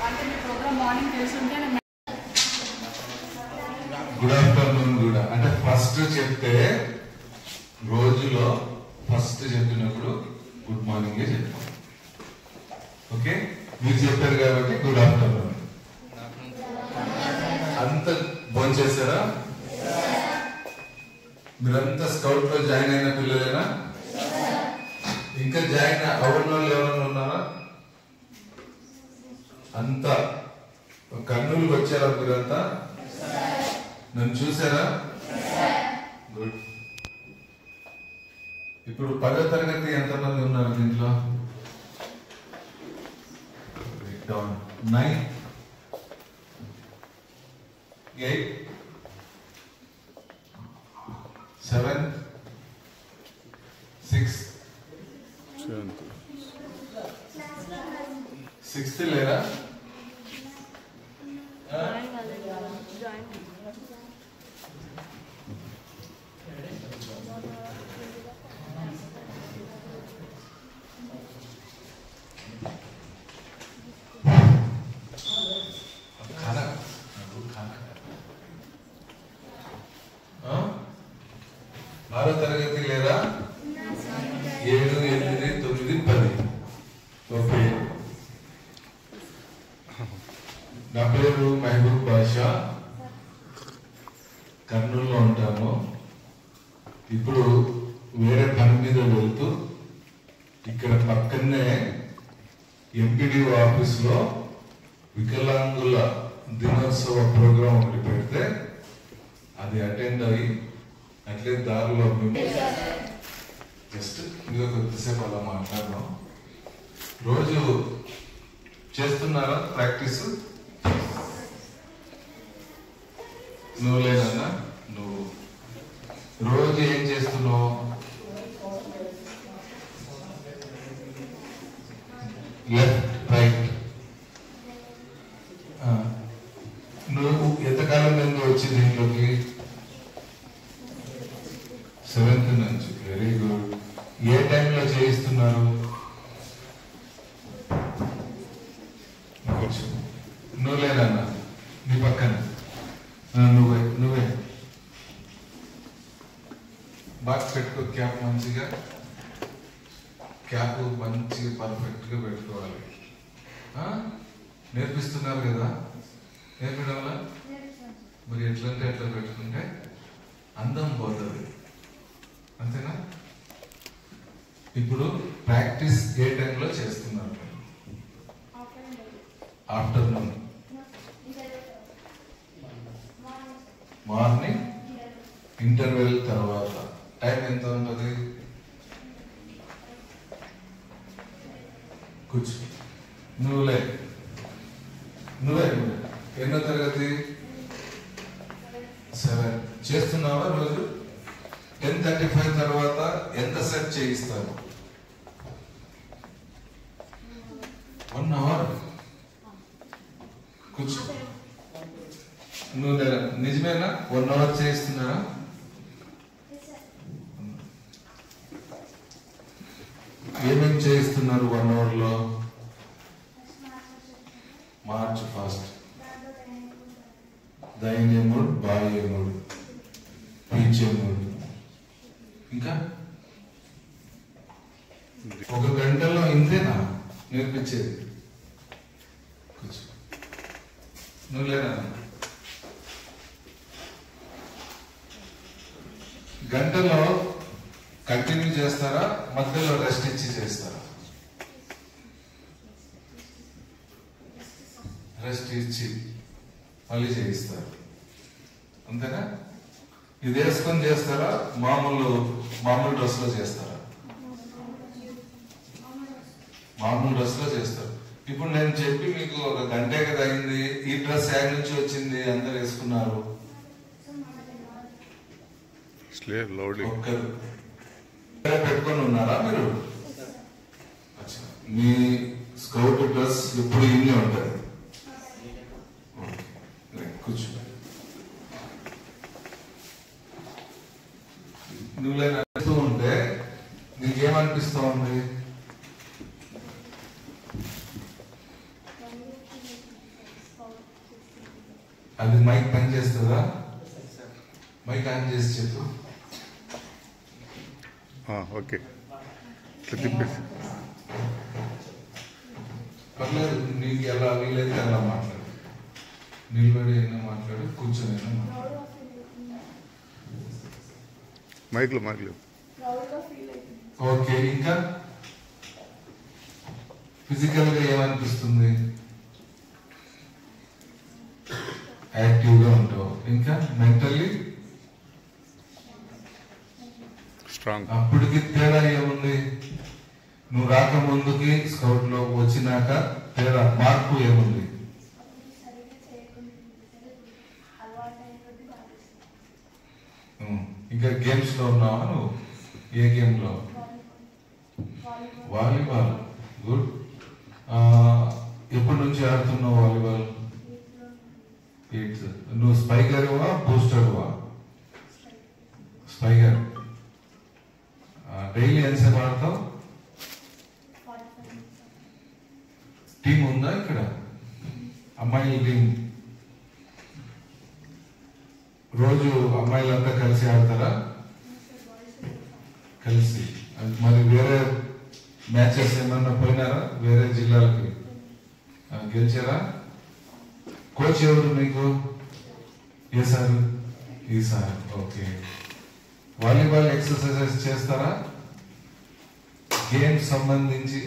అంటే మీ programme morning తెలుసుంటే good afternoon కూడా అంటే ఫస్ట్ చెప్తే రోజులో ఫస్ట్ చెప్పినప్పుడు గుడ్ మార్నింగ్ చెప్తాం. ఓకే, మీరు చెప్పారు కాబట్టి గుడ్ ఆఫ్టర్నూన్. అంత భోంచేశారా? మీరంతా స్కౌట్ లో జాయిన్ అయిన పిల్లలేనా? ఇంకా జాయిన్ అవ్వని వాళ్ళు ఎవరైనా ఉన్నారా? అంతా కర్నూలుకి వచ్చారా మీరంతా? నన్ను చూసారా? గుడ్. ఇప్పుడు 10వ తరగతి ఎంతమంది ఉన్నారు దీంట్లో? 9, 8, 7, 6, 6th లేరా? ఆరో తరగతి లేదా? 7, 8, 9, 10. ఓకే. నా పేరు మహబూబ్ బాషా, కర్నూలులో ఉంటాను. ఇప్పుడు వేరే పని మీద వెళ్తూ ఇక్కడ పక్కనే ఎంపీడీఓ ఆఫీసులో వికలాంగుల దినోత్సవ ప్రోగ్రాం ఒకటి పెడితే అది అటెండ్ అయ్యి అట్లే దారిలో జస్ట్ మీద కొద్దిసేపు అలా మాట్లాడదాం. రోజు చేస్తున్నారా ప్రాక్టీస్? నువ్వు లేదన్నా, నువ్వు రోజు ఏం చేస్తున్నావు? Left right. నువ్వు ఎంతకాలం నుండి వచ్చి దీంట్లోకి? 7th నుంచి. Very good. ఏ టైంలో చేయిస్తున్నారు? నువ్వు లేదన్నా, నీ పక్కన నువ్వే బాగా పెట్టుకో. క్యాప్ మంచిగా, క్యాప్ మంచిగా పర్ఫెక్ట్ గా పెట్టుకోవాలి. నేర్పిస్తున్నారు కదా, నేర్పడం వల్ల మరి ఎట్లంటే ఎట్లా పెట్టుకుంటే అందం పోతుంది, అంతేనా? ఇప్పుడు ప్రాక్టీస్ ఏ టైంలో చేస్తున్నారు? ఆఫ్టర్నూన్, మార్నింగ్, ఇంటర్వెల్ తర్వాత. టైం ఎంత ఉంటుంది? కూర్చో. నువ్వే ఎన్నో తరగతి? 7. చేస్తున్నావా రోజు? 10:35 తర్వాత ఎంత సెట్ చేయిస్తారు? 1 అవర్. కూర్చో. నువ్వు నిజమేనా? 1 అవర్ చేయిస్తున్నారా? ఏమేమి చేయిస్తున్నారు 1 అవర్ లో? మార్చ్ ఫాస్ట్, దైన్య మూడ్, బాహ్య మూడ్, పీచే మూడ్. ఇంకా 1 గంటలో ఇంతేనా నేర్పించేది? కూర్చో. నువ్వు లేనా? గంటలో కంటిన్యూ చేస్తారా? మధ్యలో రెస్ట్ ఇచ్చి చేస్తారా? రెస్ట్ ఇచ్చి మళ్ళీ చేయిస్తారు, అంతేనా? ఇది వేసుకొని చేస్తారా? మామూలు డ్రెస్ లో చేస్తారా? మామూలు డ్రెస్ లో చేస్తారు. ఇప్పుడు నేను చెప్పి మీకు 1 గంటే కదా అయింది. ఈ డ్రెస్ యాడ్ నుంచి వచ్చింది, అందరు వేసుకున్నారు. ఒక్కరు పెట్టుకొని ఉన్నారా మీరు? మీ స్కౌట్ డ్రెస్ ఎప్పుడు ఇన్ని ఉంటుంది. కూర్చో. నువ్వు లేనూ ఉంటే నీకేమనిపిస్తూ ఉంది? అది మైక్ పని చేస్తుందా? మైక్ ఆన్ చేసి చెప్పు. ఓకే, ఇట్లా తిప్పేసి. పర్లేదు, నీకు ఎలా వీలైతే అలా మాట్లాడు. నిలబడి అయినా మాట్లాడు, కూర్చొని అయినా మాట్లాడు. మైక్లో ఓకే, ఇంకా ఫిజికల్ గా ఏమనిపిస్తుంది? యాక్టివ్ గా ఉంటావు. ఇంకా మెంటల్లీ స్ట్రాంగ్. అప్పటికి తేడా ఏముంది? నువ్వు రాకముందుకి స్కౌట్ లో వచ్చినాక తేడా మార్పు ఏముంది? ఇంకా గేమ్స్ లో ఉన్నావా నువ్వు? ఏ గేమ్ లో? వాలీబాల్. గుడ్. ఎప్పటి నుంచి ఆడుతున్నావు వాలీబాల్? 8th. నువ్వు స్పైకర్వా బూస్టర్వా? స్పైకర్. డైలీ ఎంతసేపు ఆడతావు? టీం ఉందా ఇక్కడ? అమ్మాయిల టీం రోజు అమ్మాయిలంతా కలిసి ఆడతారా? కలిసి. మరి వేరే మ్యాచెస్ ఏమన్నా పోయినారా? వేరే జిల్లాలకి గెలిచారా? కోచ్ ఎవరు మీకు? ఏ సార్? ఈ సార్. ఓకే. వాలీబాల్ ఎక్సర్సైజెస్ చేస్తారా? గేమ్ సంబంధించి